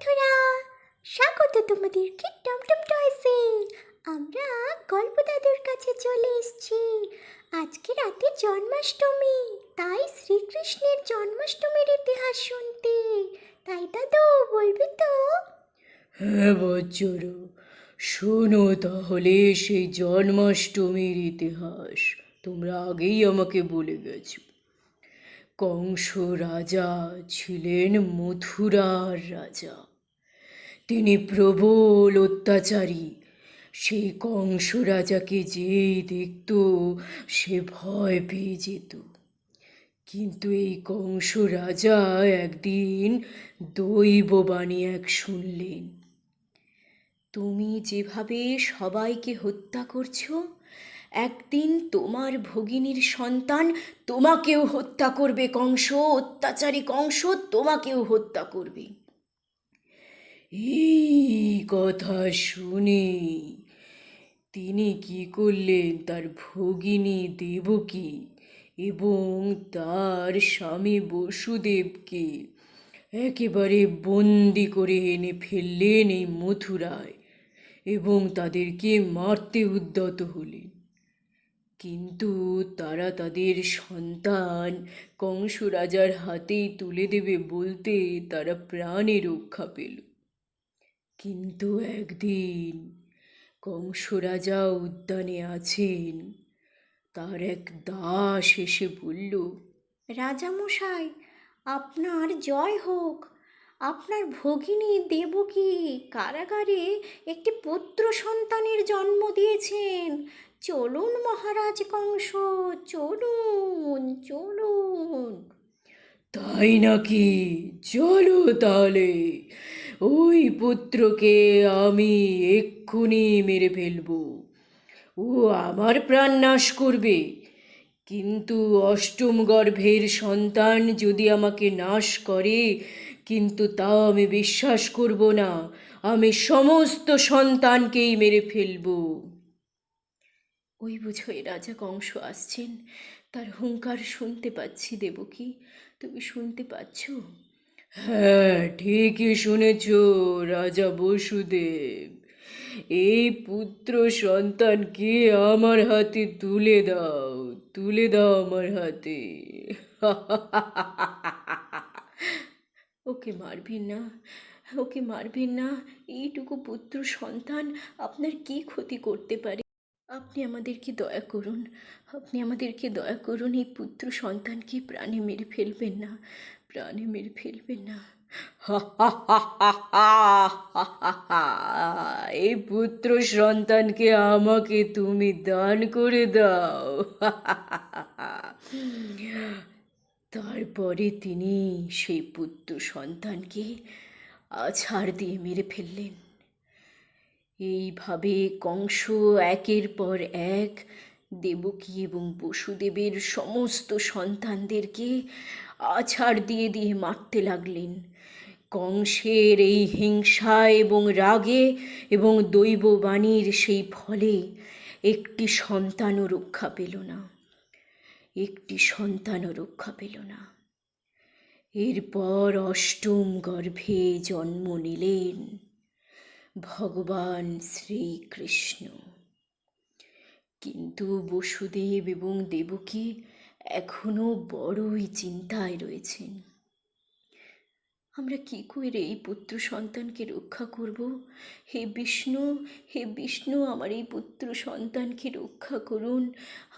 বন্ধুরা, স্বাগত তোমাদেরকে টমটম টয়েসে। আমরা গল্প দাদুর কাছে চলে এসেছি। আজকে রাতে জন্মাষ্টমী, তাই শ্রীকৃষ্ণের জন্মাষ্টমীর ইতিহাস শুনতে। তাই দাদু, বলবি তো? হ্যাঁ বজ্জরু, শোনো তাহলে সেই জন্মাষ্টমীর ইতিহাস। তোমরা আগেই আমাকে বলে গেছো। কংস রাজা ছিলেন মথুরার রাজা। তিনি প্রবল অত্যাচারী। সেই কংস রাজাকে যেই দেখত সে ভয় পেয়ে যেত। কিন্তু এই কংস রাজা একদিন দৈববাণী এক শুনলেন। তুমি যেভাবে সবাইকে হত্যা করছো, একদিন তোমার ভগিনীর সন্তান তোমাকেও হত্যা করবে। কংস, অত্যাচারী কংস তোমাকেও হত্যা করবে। এই কথা শুনে তিনি কি করলেন, তার ভগিনী দেবকী এবং তার স্বামী বসুদেবকে একেবারে বন্দি করে এনে ফেললেন এই মথুরায় এবং তাদেরকে মারতে উদ্যত হলেন। কিন্তু তারা তাদের সন্তান কংস রাজার হাতেই তুলে দেবে বলতে তারা প্রাণে রক্ষা পেল। কিন্তু একদিন কংস রাজা উদ্যানে আছেন, তার এক দাস এসে বলল, রাজামশাই, আপনার জয় হোক। আপনার ভগিনী দেবকী কারাগারে একটি পুত্র সন্তানের জন্ম দিয়েছেন। চলুন মহারাজ কংস, চলুন চলুন। তাই নাকি? চলো তাহলে, ওই পুত্রকে আমি এক্ষুনি মেরে ফেলবো। ও আমার প্রাণ নাশ করবে, কিন্তু অষ্টম গর্ভের সন্তান যদি আমাকে নাশ করে, কিন্তু তাও আমি বিশ্বাস করব না। আমি সমস্ত সন্তানকেই মেরে ফেলবো। ওই বুঝো এ রাজা কংস আসছেন, তার হুঙ্কার শুনতে পাচ্ছি। দেবকী, তুমি শুনতে পাচ্ছ? হ্যাঁ, ঠিকই শুনেছ রাজা বসুদেব। এই পুত্র সন্তানকে আমার হাতে তুলে দাও, তুলে দাও আমার হাতে। ওকে মারবেন না, ওকে মারবেন না। এইটুকু পুত্র সন্তান আপনার কি ক্ষতি করতে পারে? আপনি আমাদেরকে দয়া করুন, আপনি আমাদেরকে দয়া করুন। এই পুত্র সন্তানকে প্রাণে মেরে ফেলবেন না, প্রাণে মেরে ফেলবেন না। এই পুত্র সন্তানকে আমাকে তুমি দান করে দাও। তারপরে তিনি সেই পুত্র সন্তানকে আছাড় দিয়ে মেরে ফেললেন। এইভাবে কংস একের পর এক দেবকী এবং বসুদেবের সমস্ত সন্তানদেরকে আছাড় দিয়ে দিয়ে মারতে লাগলেন। কংসের এই হিংসা এবং রাগে এবং দৈববাণীর সেই ফলে একটি সন্তানও রক্ষা পেল না, একটি সন্তানও রক্ষা পেল না। এরপর অষ্টম গর্ভে জন্ম নিলেন ভগবান শ্রীকৃষ্ণ। কিন্তু বসুদেব এবং দেবকী এখনো বড়ই চিন্তায় রয়েছেন। আমরা কি করে এই পুত্র সন্তানকে রক্ষা করব? হে বিষ্ণু, হে বিষ্ণু, আমার এই পুত্র সন্তানকে রক্ষা করুন।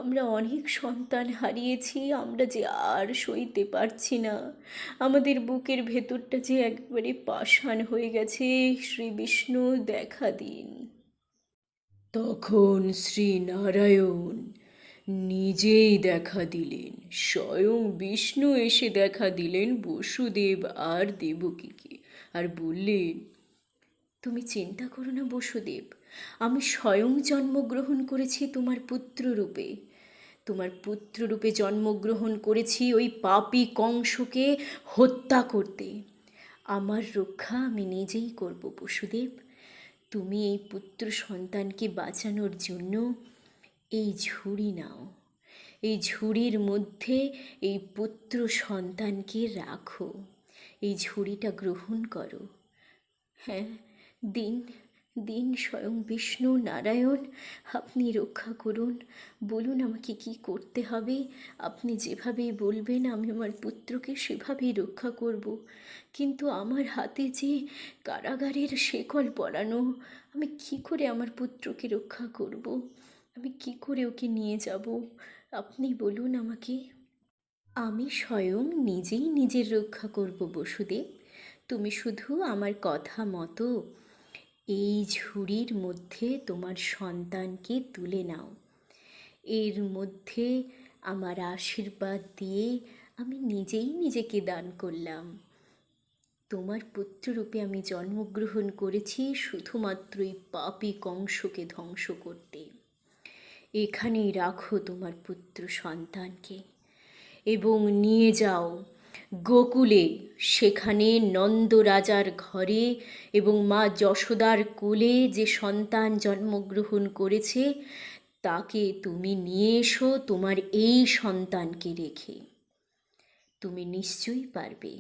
আমরা অনেক সন্তান হারিয়েছি, আমরা যে আর সইতে পারছি না। আমাদের বুকের ভেতরটা যে একবারে পাষাণ হয়ে গেছে। শ্রী বিষ্ণু দেখা দিন। তখন শ্রী নারায়ণ নিজেই দেখা দিলেন। স্বয়ং বিষ্ণু এসে দেখা দিলেন বসুদেব আর দেবকীকে, আর বললেন, তুমি চিন্তা করো না বসুদেব, আমি স্বয়ং জন্মগ্রহণ করেছি তোমার পুত্ররূপে। তোমার পুত্ররূপে জন্মগ্রহণ করেছি ওই পাপী কংসকে হত্যা করতে। আমার রক্ষা আমি নিজেই করব বসুদেব। তুমি এই পুত্র সন্তানকে বাঁচানোর জন্য এই ঝুড়ি নাও, এই ঝুড়ির মধ্যে এই পুত্র সন্তানকে রাখো, এই ঝুড়িটা গ্রহণ করো। হ্যাঁ, দিন দিন স্বয়ং বিষ্ণু নারায়ণ, আপনি রক্ষা করুন। বলুন আমাকে কি করতে হবে। আপনি যেভাবেই বলবেন আমি আমার পুত্রকে সেভাবেই রক্ষা করব। কিন্তু আমার হাতে যে কারাগারের শেকল পরানো, আমি কি করে আমার পুত্রকে রক্ষা করব? আমি কি করে ওকে নিয়ে যাব? আপনি বলুন আমাকে। আমি স্বয়ং নিজেই নিজের রক্ষা করব বসুদেব। তুমি শুধু আমার কথা মতো এই ঝুড়ির মধ্যে তোমার সন্তানকে তুলে নাও। এর মধ্যে আমার আশীর্বাদ দিয়ে আমি নিজেই নিজেকে দান করলাম। তোমার পুত্ররূপে আমি জন্মগ্রহণ করেছি শুধুমাত্র এই পাপী কংসকে ধ্বংস করতে। এখানেই রাখো তোমার পুত্র সন্তানকে এবং নিয়ে যাও গোকুলে, সেখানে নন্দ রাজার ঘরে এবং মা যশোদার কোলে যে সন্তান জন্মগ্রহণ করেছে তাকে তুমি নিয়ে এসো তোমার এই সন্তানকে রেখে। তুমি নিশ্চয়ই পারবে।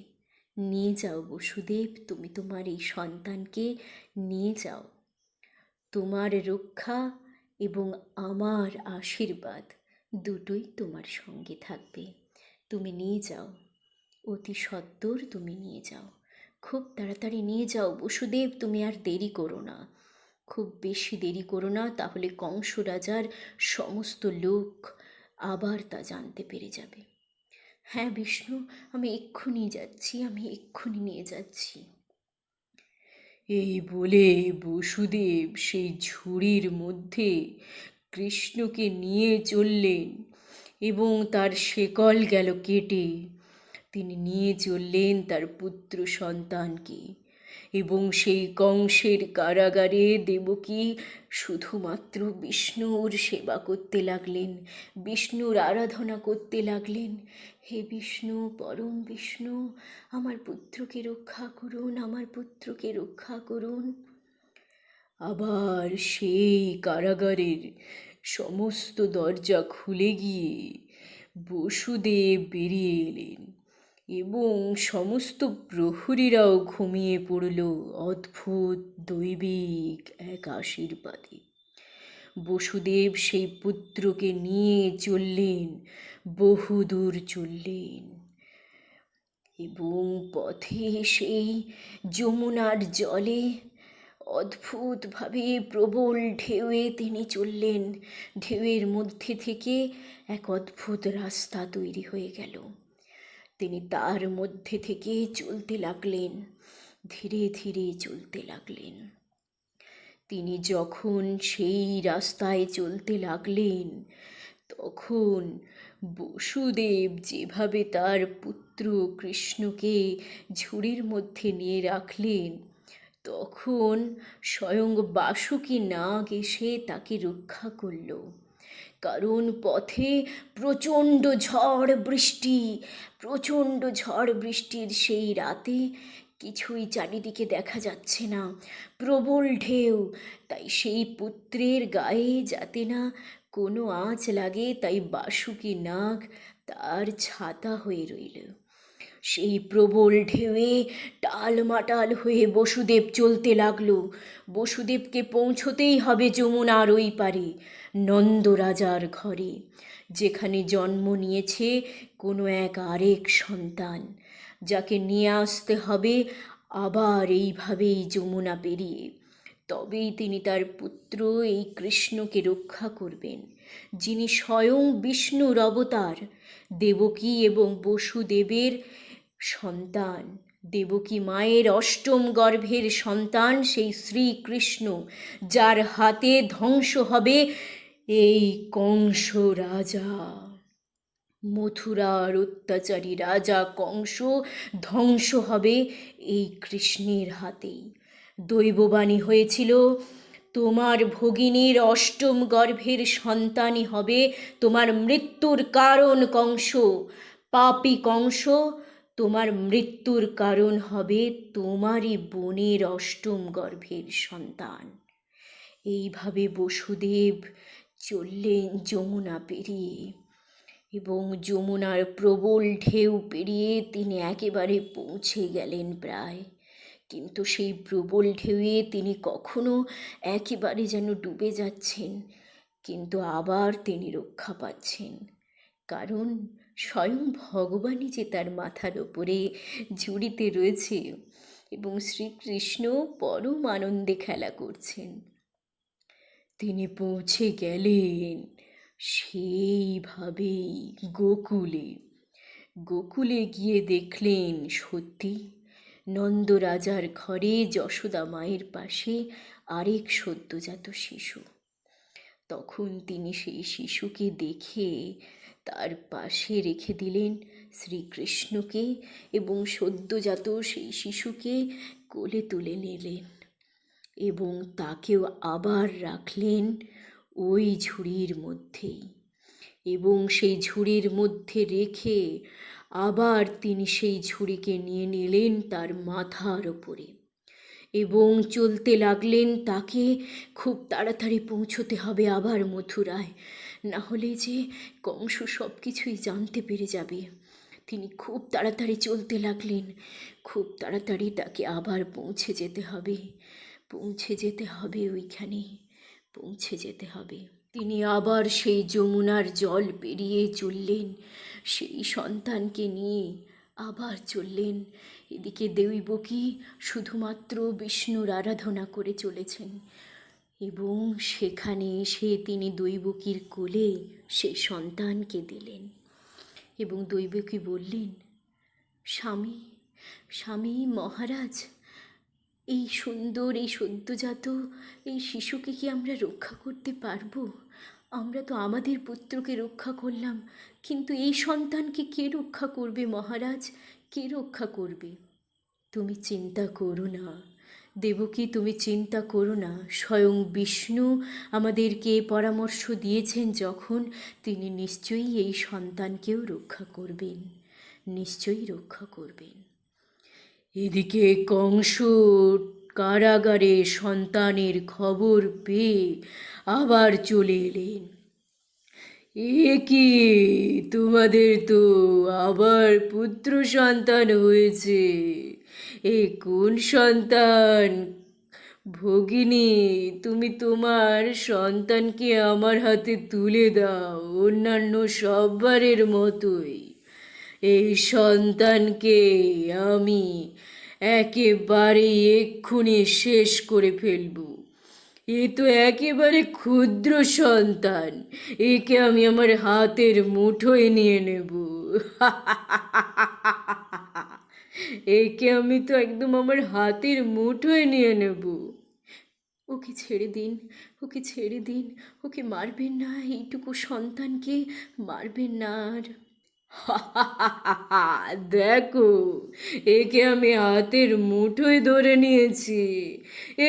নিয়ে যাও বসুদেব, তুমি তোমার এই সন্তানকে নিয়ে যাও। তোমার রক্ষা এবং আমার আশীর্বাদ দুটোই তোমার সঙ্গে থাকবে। তুমি নিয়ে যাও, অতি সত্বর তুমি নিয়ে যাও। খুব তাড়াতাড়ি নিয়ে যাও বসুদেব, তুমি আর দেরি করো না। খুব বেশি দেরি করো না, তাহলে কংস রাজার সমস্ত লোক আবার তা জানতে পেরে যাবে। হ্যাঁ বিষ্ণু, আমি এক্ষুনি যাচ্ছি, আমি এক্ষুনি নিয়ে যাচ্ছি। এই বলে বসুদেব সেই ঝুড়ির মধ্যে কৃষ্ণকে নিয়ে চললেন এবং তার শেকল গেল কেটে। তিনি নিয়ে চললেন তার পুত্র সন্তানকে এবং সেই কংসের কারাগারে দেবকী শুধুমাত্র বিষ্ণুর সেবা করতে লাগলেন, বিষ্ণুর আরাধনা করতে লাগলেন। হে বিষ্ণু, পরম বিষ্ণু, আমার পুত্রকে রক্ষা করুন, আমার পুত্রকে রক্ষা করুন। আবার সেই কারাগারের সমস্ত দরজা খুলে গিয়ে বসুদেব বেরিয়ে এলেন এবং সমস্ত প্রহরীরাও ঘুমিয়ে পড়ল অদ্ভুত দৈবিক এক আশীর্বাদে। বসুদেব সেই পুত্রকে নিয়ে চললেন, বহুদূর চললেন এবং পথে সেই যমুনার জলে অদ্ভুতভাবে প্রবল ঢেউয়ে তিনি চললেন। ঢেউয়ের মধ্যে থেকে এক অদ্ভুত রাস্তা তৈরি হয়ে গেল। তিনি তার মধ্যে থেকে চলতে লাগলেন, ধীরে ধীরে চলতে লাগলেন। তিনি যখন সেই রাস্তায় চলতে লাগলেন তখন বসুদেব যেভাবে তার পুত্র কৃষ্ণকে ঝুড়ির মধ্যে নিয়ে রাখলেন, তখন স্বয়ং বাসুকী নাগ এসে তাকে রক্ষা করল। কারণ পথে প্রচণ্ড ঝড় বৃষ্টি, প্রচণ্ড ঝড় বৃষ্টির সেই রাতে কিছুই চারিদিকে দেখা যাচ্ছে না, প্রবল ঢেউ। তাই সেই পুত্রের গায়ে যাতে না কোনো আঁচ লাগে, তাই বাসুকী নাগ তার ছাতা হয়ে রইল। সেই প্রবল ঢেউয়ে টালমাটাল হয়ে বসুদেব চলতে লাগলো। বসুদেবকে পৌঁছতেই হবে যমুনার ওই পারে, নন্দ রাজার ঘরে, যেখানে জন্ম নিয়েছে কোনো এক আরেক সন্তান, যাকে নিয়ে আসতে হবে আবার এইভাবেই যমুনা পেরিয়ে। তবেই তিনি তার পুত্র এই কৃষ্ণকে রক্ষা করবেন, যিনি স্বয়ং বিষ্ণুর অবতার, দেবকী এবং বসুদেবের সন্তান, দেবকী মায়ের অষ্টম গর্ভের সন্তান সেই শ্রীকৃষ্ণ, যার হাতে ধ্বংস হবে এই কংস রাজা। মথুরার অত্যাচারী রাজা কংস ধ্বংস হবে এই কৃষ্ণের হাতেই। দৈববাণী হয়েছিল, তোমার ভগিনীর অষ্টম গর্ভের সন্তানই হবে তোমার মৃত্যুর কারণ কংস। পাপী কংস, তোমার মৃত্যুর কারণ হবে তোমারই বোনের অষ্টম গর্ভের সন্তান। এইভাবে বসুদেব চললেন যমুনা পেরিয়ে এবং যমুনার প্রবল ঢেউ পেরিয়ে তিনি একেবারে পৌঁছে গেলেন প্রায়। কিন্তু সেই প্রবল ঢেউয়ে তিনি কখনো একেবারে যেন ডুবে যাচ্ছেন, কিন্তু আবার তিনি রক্ষা পাচ্ছেন, কারণ স্বয়ং ভগবানই যে তার মাথার ওপরে ঝুড়িতে রয়েছে এবং শ্রীকৃষ্ণ পরম আনন্দে খেলা করছেন। তিনি পৌঁছে গেলেন সেইভাবেই গোকুলে। গোকুলে গিয়ে দেখলেন সত্যি নন্দরাজার ঘরে যশোদা মায়ের পাশে আরেক সদ্যোজাত শিশু। তখন তিনি সেই শিশুকে দেখে তার পাশে রেখে দিলেন শ্রীকৃষ্ণকে এবং সদ্যোজাত সেই শিশুকে কোলে তুলে নিলেন এবং তাকেও আবার রাখলেন ওই ঝুড়ির মধ্যেই, এবং সেই ঝুড়ির মধ্যে রেখে আবার তিনি সেই ঝুড়িকে নিয়ে নিলেন তার মাথার ওপরে এবং চলতে লাগলেন। তাকে খুব তাড়াতাড়ি পৌঁছতে হবে আবার মথুরায়, না হলে যে কংস সব কিছুই জানতে পেরে যাবে। তিনি খুব তাড়াতাড়ি চলতে লাগলেন, খুব তাড়াতাড়ি তাকে আবার পৌঁছে যেতে হবে, পৌঁছে যেতে হবে ওইখানে, পৌঁছে যেতে হবে। তিনি আবার সেই যমুনার জল পেরিয়ে চললেন, সেই সন্তানকে নিয়ে আবার চললেন। এদিকে দৈবকী শুধুমাত্র বিষ্ণুর আরাধনা করে চলেছেন এবং সেখানে এসে তিনি দৈবকীর কোলে সেই সন্তানকে দিলেন এবং দৈবকী বললেন, স্বামী, স্বামী মহারাজ, এই সুন্দর এই সদ্যোজাত এই শিশুকে কি আমরা রক্ষা করতে পারবো? আমরা তো আমাদের পুত্রকে রক্ষা করলাম, কিন্তু এই সন্তানকে কে রক্ষা করবে মহারাজ, কে রক্ষা করবে? তুমি চিন্তা করো না দেবকী, তুমি চিন্তা করো না। স্বয়ং বিষ্ণু আমাদেরকে পরামর্শ দিয়েছেন যখন, তিনি নিশ্চয়ই এই সন্তানকেও রক্ষা করবেন, নিশ্চয়ই রক্ষা করবেন। এদিকে কংস কারাগারে সন্তানের খবর পেয়ে আবার চলে এলেন। এ কি, তোমাদের তো আবার পুত্র সন্তান হয়েছে, এ কোন সন্তান? ভগিনী, তুমি তোমার সন্তানকে আমার হাতে তুলে দাও অন্যান্য সববারের মতোই। এই সন্তানকে আমি একেবারে এক্ষুনি শেষ করে ফেলব। এ তো একেবারে ক্ষুদ্র সন্তান, একে আমি আমার হাতের মুঠোয় নিয়ে নেব। একে আমি তো একদম আমার হাতের মুঠোয় নিয়ে নেব। ওকে ছেড়ে দিন, ওকে ছেড়ে দিন, ওকে মারবেন না, এইটুকু সন্তানকে মারবেন না। আর দেখো, একে আমি হাতের মুঠোয় ধরে নিয়েছি,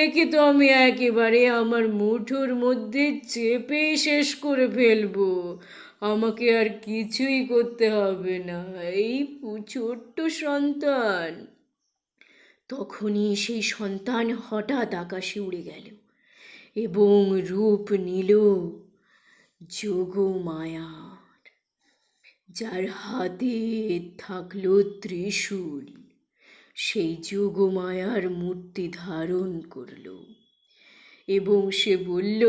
একে তো আমি একেবারে আমার মুঠোর মধ্যে চেপেই শেষ করে ফেলবো। আমাকে আর কিছুই করতে হবে না, এই ছোট্ট সন্তান। তখনই সেই সন্তান হঠাৎ আকাশে উড়ে গেল এবং রূপ নিল যোগমায়ার, যার হাতে থাকলো ত্রিশূল। সেই যোগমায়ার মূর্তি ধারণ করল এবং সে বলল,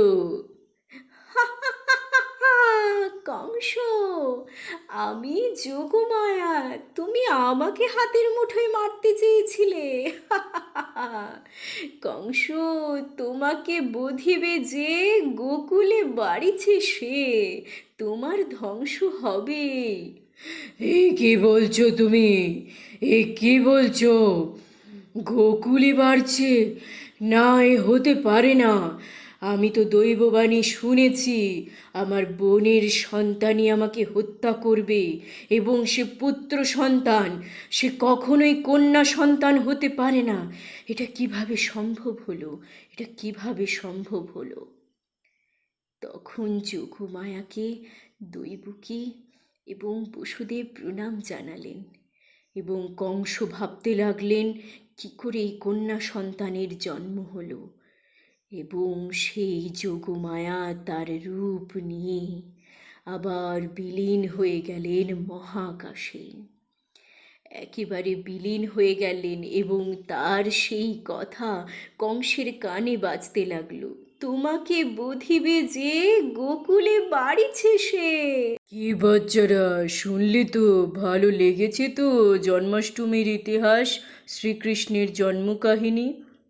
কংস, আমি যোগমায়া, তুমি আমাকে হাতের মুঠোয় মারতে চেয়েছিলে। কংস, তোমাকে বধিবে যে গোকুলে বাড়িছে সে, তোমার ধ্বংস হবে। এ কি বলছো তুমি, এ কি বলছো? গোকুলে বাড়ছে? না, এ হতে পারে না। আমি তো দৈববাণী শুনেছি, আমার বোনের সন্তানই আমাকে হত্যা করবে এবং সে পুত্র সন্তান, সে কখনোই কন্যা সন্তান হতে পারে না। এটা কিভাবে সম্ভব হলো, এটা কিভাবে সম্ভব হলো? তখন যোগমায়াকে দৈবকী এবং বসুদেব প্রণাম জানালেন এবং কংস ভাবতে লাগলেন কি করে এই কন্যা সন্তানের জন্ম হলো, এবং সেই যোগমায়া তার রূপ নিয়ে আবার বিলীন হয়ে গেলেন মহাকাশে। একেবারে বিলীন হয়ে গেলেন এবং তার সেই কথা কংসের কানে বাজতে লাগলো, তোমাকে বুঝিবে যে গোকুলে বাড়িছে সে। কি বাচ্চারা, শুনলে তো? ভালো লেগেছে তো জন্মাষ্টমীর ইতিহাস, শ্রীকৃষ্ণের জন্মকাহিনী?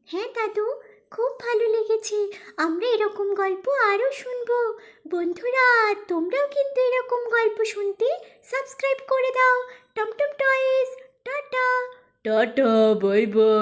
হ্যাঁ দাদু, খুব ভালো লেগেছে। আমরা এরকম গল্প আরও শুনবো। বন্ধুরা, তোমরাও কিন্তু এরকম গল্প শুনতে সাবস্ক্রাইব করে দাও। TomTom toys, tata. Tata, bye by.